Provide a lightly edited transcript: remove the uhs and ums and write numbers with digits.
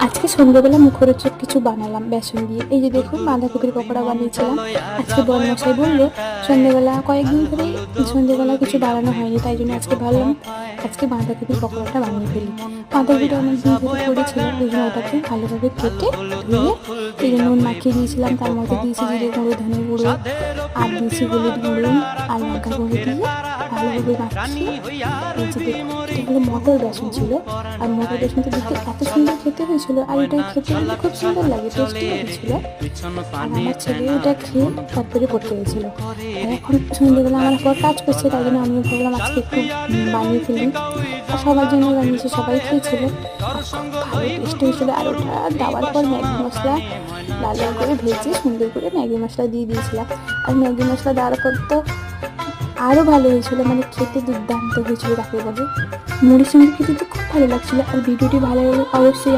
আজকে সন্ধ্যেবেলা মুখরোচক কিছু বানালাম বেসন দিয়ে। এই যে দেখুন বাঁধাকপির পকোড়া বানিয়েছিলাম। আজকে বরমশাই বললো সন্ধ্যেবেলা, কয়েকদিন ধরেই সন্ধ্যেবেলা কিছু বানানো হয়নি, তাই জন্য আজকে ভাবলাম আজকে বাঁধাকপির পকোড়াটা বানিয়ে ফেলি। বাঁধাকপিটা অনেকদিন ধরে পড়েছিল, ওই জন্য ওটাকে ভালোভাবে কেটে ধুয়ে এই যে নুন মাখিয়ে দিয়েছিলাম, তার মধ্যে দিয়েছি জিরে গুঁড়ো, ধনে গুঁড়ো, আর দিয়েছি হলুদ গুঁড়ো আর লঙ্কা গুঁড়ো দিয়ে ভালোভাবে মাখিয়ে এই যে দেখুন এটা হলো মটর বেসন ছিল। আর মটর বেসনটা দেখতে এত সুন্দর খেতে হয়েছিল, আর এটা খেতে কিন্তু খুব সুন্দর লাগে, টেস্টি লেগেছিল। আর আমার ছেলে ওটা খেয়ে তারপরে পড়তে গেছিলো। আর এখন সন্ধ্যেবেলা আমার পর কাজ করছে, তাই জন্য আমিও ভাবলাম আজকে একটু বানিয়ে ফেলি। আর সবার জন্য বানিয়েছি, সবাই খেয়েছিল, আর খুব ভালো টেস্টি হয়েছিল। আর ওটা দেওয়ার পর ম্যাগি মশলা লাল লাল করে ভেজে সুন্দর করে ম্যাগি মশলা দিয়ে দিয়েছিলাম। আর ম্যাগি মশলা দেওয়ার পর তো আরও ভালো হয়েছিল, মানে খেতে দুর্দান্ত হয়েছিল, তাকে বলে মুড়ির সঙ্গে খেতে তো খুব ভালো লাগছিল। আর ভিডিওটি ভালো লাগলে অবশ্যই